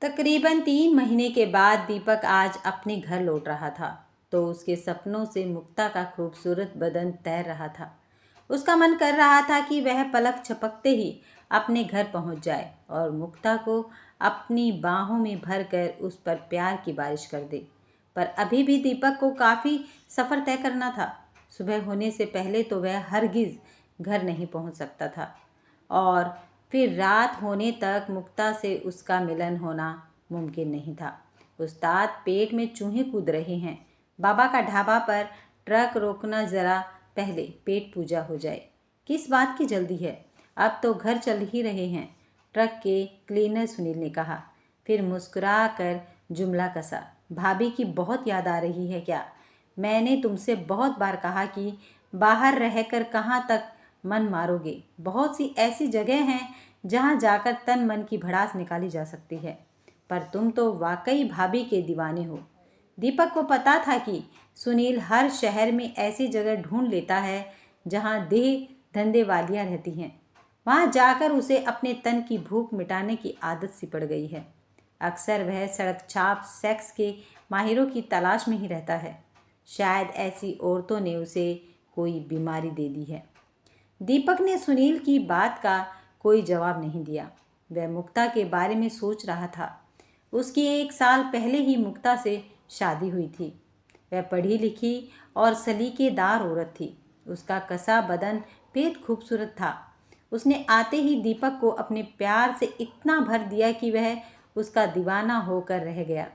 तकरीबन 3 महीने के बाद दीपक आज अपने घर लौट रहा था तो उसके सपनों से मुक्ता का खूबसूरत बदन तैर रहा था। उसका मन कर रहा था कि वह पलक झपकते ही अपने घर पहुंच जाए और मुक्ता को अपनी बाहों में भरकर उस पर प्यार की बारिश कर दे। पर अभी भी दीपक को काफ़ी सफ़र तय करना था। सुबह होने से पहले तो वह हरगिज़ घर नहीं पहुंच सकता था और फिर रात होने तक मुक्ता से उसका मिलन होना मुमकिन नहीं था। उस्ताद, पेट में चूहे कूद रहे हैं। बाबा का ढाबा पर ट्रक रोकना, ज़रा पहले पेट पूजा हो जाए। किस बात की जल्दी है? अब तो घर चल ही रहे हैं, ट्रक के क्लीनर सुनील ने कहा। फिर मुस्कुरा कर जुमला कसा, भाभी की बहुत याद आ रही है क्या? मैंने तुमसे बहुत बार कहा कि बाहर रहकर कहाँ तक मन मारोगे। बहुत सी ऐसी जगह हैं जहाँ जाकर तन मन की भड़ास निकाली जा सकती है। पर तुम तो वाकई भाभी के दीवाने हो। दीपक को पता था कि सुनील हर शहर में ऐसी जगह ढूंढ लेता है जहाँ देह धंधे वालियाँ रहती हैं। वहाँ जाकर उसे अपने तन की भूख मिटाने की आदत सी पड़ गई है। अक्सर वह सड़क छाप सेक्स के माहिरों की तलाश में ही रहता है। शायद ऐसी औरतों ने उसे कोई बीमारी दे दी है। दीपक ने सुनील की बात का कोई जवाब नहीं दिया। वह मुक्ता के बारे में सोच रहा था। उसकी 1 साल पहले ही मुक्ता से शादी हुई थी। वह पढ़ी लिखी और सलीकेदार औरत थी। उसका कसा बदन बेहद खूबसूरत था। उसने आते ही दीपक को अपने प्यार से इतना भर दिया कि वह उसका दीवाना होकर रह गया।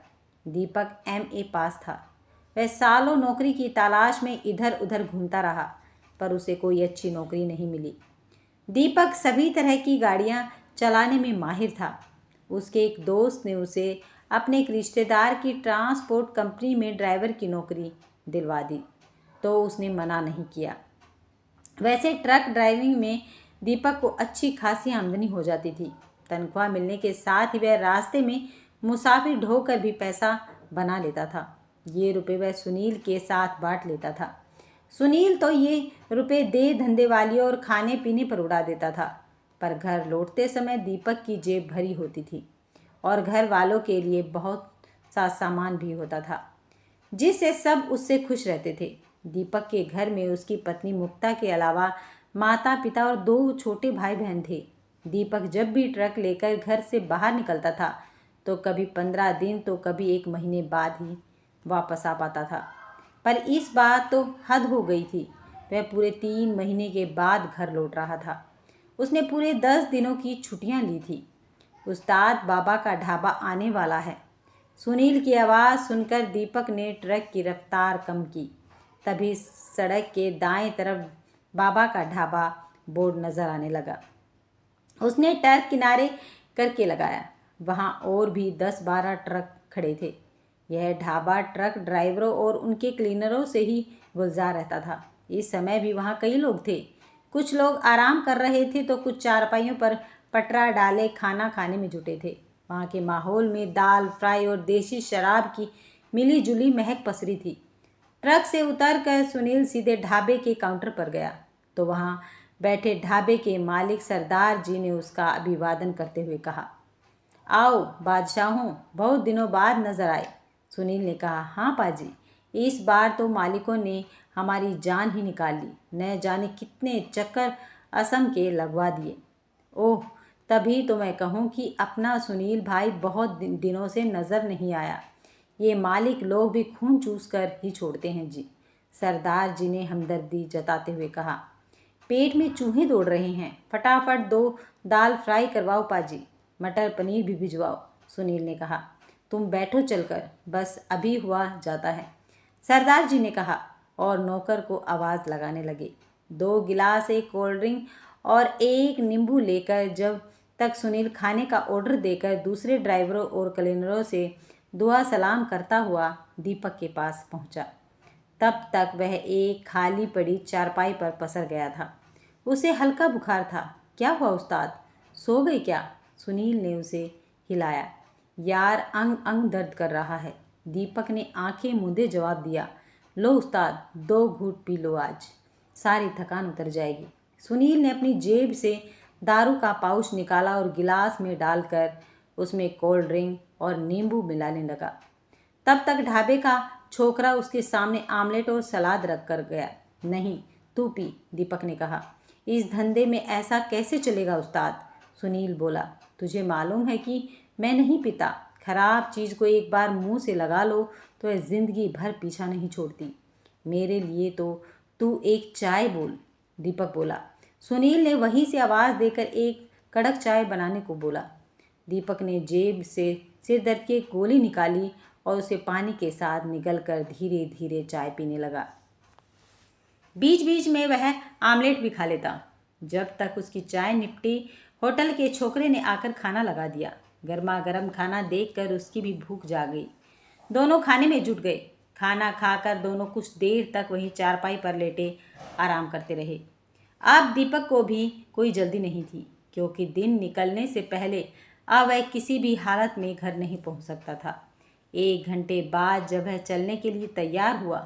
दीपक MA पास था। वह सालों नौकरी की तलाश में इधर उधर घूमता रहा, पर उसे कोई अच्छी नौकरी नहीं मिली। दीपक सभी तरह की गाड़ियां चलाने में माहिर था। उसके एक दोस्त ने उसे अपने एक रिश्तेदार की ट्रांसपोर्ट कंपनी में ड्राइवर की नौकरी दिलवा दी, तो उसने मना नहीं किया। वैसे ट्रक ड्राइविंग में दीपक को अच्छी खासी आमदनी हो जाती थी। तनख्वाह मिलने के साथ ही वह रास्ते में मुसाफिर ढोकर भी पैसा बना लेता था। ये रुपए वह सुनील के साथ बांट लेता था। सुनील तो ये रुपए दे धंधे वालियों और खाने पीने पर उड़ा देता था, पर घर लौटते समय दीपक की जेब भरी होती थी और घर वालों के लिए बहुत सा सामान भी होता था, जिससे सब उससे खुश रहते थे। दीपक के घर में उसकी पत्नी मुक्ता के अलावा माता पिता और 2 छोटे भाई बहन थे। दीपक जब भी ट्रक लेकर घर से बाहर निकलता था तो कभी 15 दिन तो कभी 1 महीने बाद ही वापस आ पाता था। पर इस बार तो हद हो गई थी। वह पूरे 3 महीने के बाद घर लौट रहा था। उसने पूरे 10 दिनों की छुट्टियां ली थी। उस्ताद, बाबा का ढाबा आने वाला है। सुनील की आवाज़ सुनकर दीपक ने ट्रक की रफ्तार कम की। तभी सड़क के दाएं तरफ बाबा का ढाबा बोर्ड नजर आने लगा। उसने ट्रक किनारे करके लगाया। वहाँ और भी 10-12 ट्रक खड़े थे। यह ढाबा ट्रक ड्राइवरों और उनके क्लीनरों से ही गुलजार रहता था। इस समय भी वहाँ कई लोग थे। कुछ लोग आराम कर रहे थे तो कुछ चारपाइयों पर पटरा डाले खाना खाने में जुटे थे। वहाँ के माहौल में दाल फ्राई और देसी शराब की मिली जुली महक पसरी थी। ट्रक से उतरकर सुनील सीधे ढाबे के काउंटर पर गया तो वहाँ बैठे ढाबे के मालिक सरदार जी ने उसका अभिवादन करते हुए कहा, आओ बादशाहों, बहुत दिनों बाद नजर आए। सुनील ने कहा, हाँ पाजी, इस बार तो मालिकों ने हमारी जान ही निकाल ली। न जाने कितने चक्कर असम के लगवा दिए। ओह, तभी तो मैं कहूँ कि अपना सुनील भाई बहुत दिनों से नज़र नहीं आया। ये मालिक लोग भी खून चूस कर ही छोड़ते हैं जी, सरदार जी ने हमदर्दी जताते हुए कहा। पेट में चूहे दौड़ रहे हैं, फटाफट 2 दाल फ्राई करवाओ पाजी, मटर पनीर भी भिजवाओ, सुनील ने कहा। तुम बैठो चलकर, बस अभी हुआ जाता है, सरदार जी ने कहा और नौकर को आवाज़ लगाने लगे। 2 गिलास, 1 कोल्ड ड्रिंक और 1 नींबू लेकर जब तक सुनील खाने का ऑर्डर देकर दूसरे ड्राइवरों और क्लीनरों से दुआ सलाम करता हुआ दीपक के पास पहुंचा, तब तक वह एक खाली पड़ी चारपाई पर पसर गया था। उसे हल्का बुखार था। क्या हुआ उस्ताद, सो गई क्या? सुनील ने उसे हिलाया। यार, अंग अंग दर्द कर रहा है, दीपक ने आंखें मूंदे जवाब दिया। लो उस्ताद, 2 घूंट पी लो, आज सारी थकान उतर जाएगी। सुनील ने अपनी जेब से दारू का पाउच निकाला और गिलास में डालकर उसमें कोल्ड ड्रिंक और नींबू मिलाने लगा। तब तक ढाबे का छोकरा उसके सामने आमलेट और सलाद रख कर गया। नहीं, तू पी, दीपक ने कहा। इस धंधे में ऐसा कैसे चलेगा उस्ताद? सुनील बोला। तुझे मालूम है कि मैं नहीं पीता। खराब चीज़ को एक बार मुंह से लगा लो तो यह जिंदगी भर पीछा नहीं छोड़ती। मेरे लिए तो तू एक चाय बोल, दीपक बोला। सुनील ने वहीं से आवाज़ देकर एक कड़क चाय बनाने को बोला। दीपक ने जेब से सिरदर्द की एक गोली निकाली और उसे पानी के साथ निगलकर धीरे धीरे चाय पीने लगा। बीच बीच में वह आमलेट भी खा लेता। जब तक उसकी चाय निपटी, होटल के छोकरे ने आकर खाना लगा दिया। गर्मा गर्म खाना देखकर उसकी भी भूख जाग गई। दोनों खाने में जुट गए। खाना खाकर दोनों कुछ देर तक वहीं चारपाई पर लेटे आराम करते रहे। अब दीपक को भी कोई जल्दी नहीं थी, क्योंकि दिन निकलने से पहले अब वह किसी भी हालत में घर नहीं पहुंच सकता था। 1 घंटे बाद जब वह चलने के लिए तैयार हुआ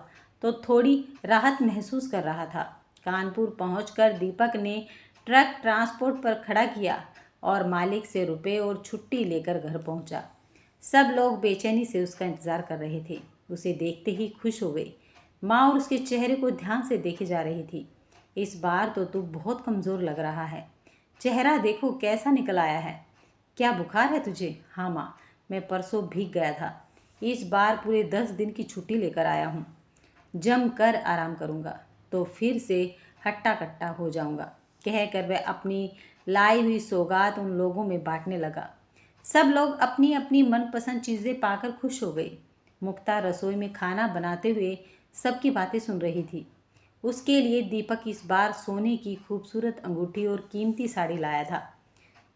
तो थोड़ी राहत महसूस कर रहा था। कानपुर पहुंचकर दीपक ने ट्रक ट्रांसपोर्ट पर खड़ा किया और मालिक से रुपए और छुट्टी लेकर घर पहुंचा। सब लोग बेचैनी से उसका इंतज़ार कर रहे थे। उसे देखते ही खुश हो गए। माँ और उसके चेहरे को ध्यान से देखे जा रही थी। इस बार तो तू बहुत कमज़ोर लग रहा है। चेहरा देखो कैसा निकल आया है। क्या बुखार है तुझे? हाँ माँ, मैं परसों भीग गया था। इस बार पूरे 10 दिन की छुट्टी लेकर आया हूँ। जम कर आराम करूँगा तो फिर से हट्टा कट्टा हो जाऊँगा, कहकर वह अपनी लाई हुई सौगात उन लोगों में बांटने लगा। सब लोग अपनी अपनी मनपसंद चीज़ें पाकर खुश हो गए। मुक्ता रसोई में खाना बनाते हुए सबकी बातें सुन रही थी। उसके लिए दीपक इस बार सोने की खूबसूरत अंगूठी और कीमती साड़ी लाया था।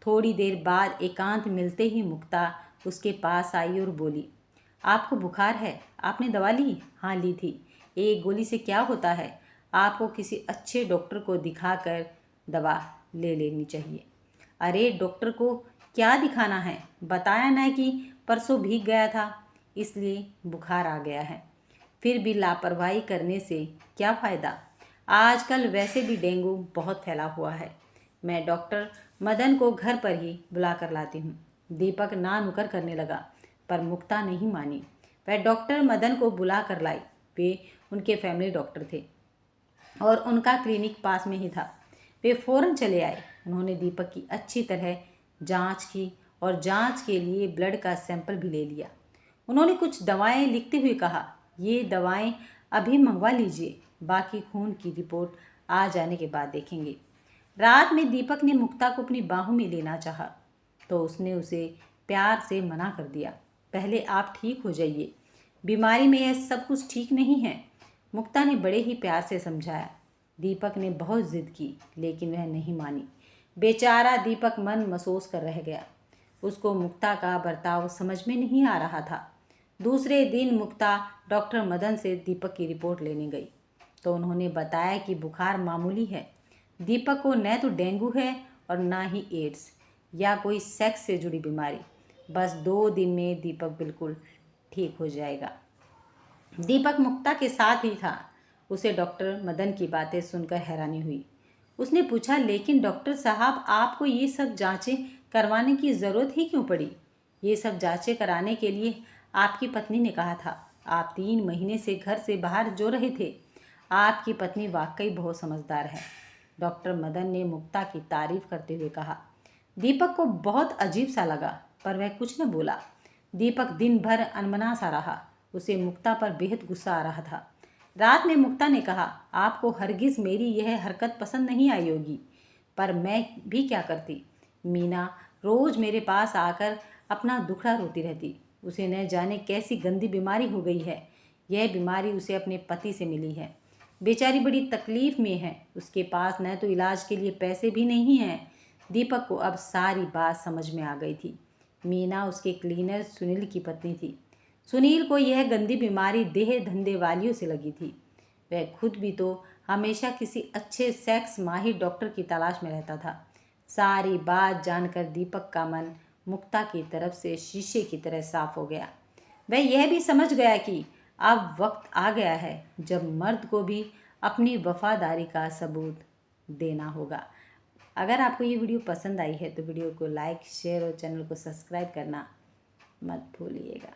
थोड़ी देर बाद एकांत मिलते ही मुक्ता उसके पास आई और बोली, आपको बुखार है? आपने दवा ली? हाँ ली थी। एक गोली से क्या होता है? आपको किसी अच्छे डॉक्टर को दिखाकर दवा ले लेनी चाहिए। अरे डॉक्टर को क्या दिखाना है? बताया ना कि परसों भीग गया था, इसलिए बुखार आ गया है। फिर भी लापरवाही करने से क्या फ़ायदा? आजकल वैसे भी डेंगू बहुत फैला हुआ है। मैं डॉक्टर मदन को घर पर ही बुला कर लाती हूँ। दीपक ना नुकर करने लगा, पर मुक्ता नहीं मानी। वह डॉक्टर मदन को बुला कर लाई। वे उनके फैमिली डॉक्टर थे और उनका क्लिनिक पास में ही था। वे फ़ौरन चले आए। उन्होंने दीपक की अच्छी तरह जांच की और जांच के लिए ब्लड का सैंपल भी ले लिया। उन्होंने कुछ दवाएं लिखते हुए कहा, ये दवाएं अभी मंगवा लीजिए, बाकी खून की रिपोर्ट आ जाने के बाद देखेंगे। रात में दीपक ने मुक्ता को अपनी बाहों में लेना चाहा तो उसने उसे प्यार से मना कर दिया। पहले आप ठीक हो जाइए, बीमारी में यह सब कुछ ठीक नहीं है। मुक्ता ने बड़े ही प्यार से समझाया। दीपक ने बहुत जिद की, लेकिन वह नहीं मानी। बेचारा दीपक मन महसूस कर रह गया। उसको मुक्ता का बर्ताव समझ में नहीं आ रहा था। दूसरे दिन मुक्ता डॉक्टर मदन से दीपक की रिपोर्ट लेने गई तो उन्होंने बताया कि बुखार मामूली है। दीपक को न तो डेंगू है और ना ही एड्स या कोई सेक्स से जुड़ी बीमारी। बस 2 दिन में दीपक बिल्कुल ठीक हो जाएगा। दीपक मुक्ता के साथ ही था। उसे डॉक्टर मदन की बातें सुनकर हैरानी हुई। उसने पूछा, लेकिन डॉक्टर साहब, आपको ये सब जांचें करवाने की ज़रूरत ही क्यों पड़ी? ये सब जांचें कराने के लिए आपकी पत्नी ने कहा था। आप 3 महीने से घर से बाहर जो रहे थे। आपकी पत्नी वाकई बहुत समझदार है, डॉक्टर मदन ने मुक्ता की तारीफ करते हुए कहा। दीपक को बहुत अजीब सा लगा, पर वह कुछ न बोला। दीपक दिन भर अनमना सा रहा। उसे मुक्ता पर बेहद गुस्सा आ रहा था। रात में मुक्ता ने कहा, आपको हरगिज़ मेरी यह हरकत पसंद नहीं आई होगी, पर मैं भी क्या करती। मीना रोज़ मेरे पास आकर अपना दुखड़ा रोती रहती। उसे न जाने कैसी गंदी बीमारी हो गई है। यह बीमारी उसे अपने पति से मिली है। बेचारी बड़ी तकलीफ़ में है। उसके पास न तो इलाज के लिए पैसे भी नहीं हैं। दीपक को अब सारी बात समझ में आ गई थी। मीना उसके क्लीनर सुनील की पत्नी थी। सुनील को यह गंदी बीमारी देह धंधे वालियों से लगी थी। वह खुद भी तो हमेशा किसी अच्छे सेक्स माहिर डॉक्टर की तलाश में रहता था। सारी बात जानकर दीपक का मन मुक्ता की तरफ से शीशे की तरह साफ हो गया। वह यह भी समझ गया कि अब वक्त आ गया है जब मर्द को भी अपनी वफादारी का सबूत देना होगा। अगर आपको ये वीडियो पसंद आई है तो वीडियो को लाइक शेयर और चैनल को सब्सक्राइब करना मत भूलिएगा।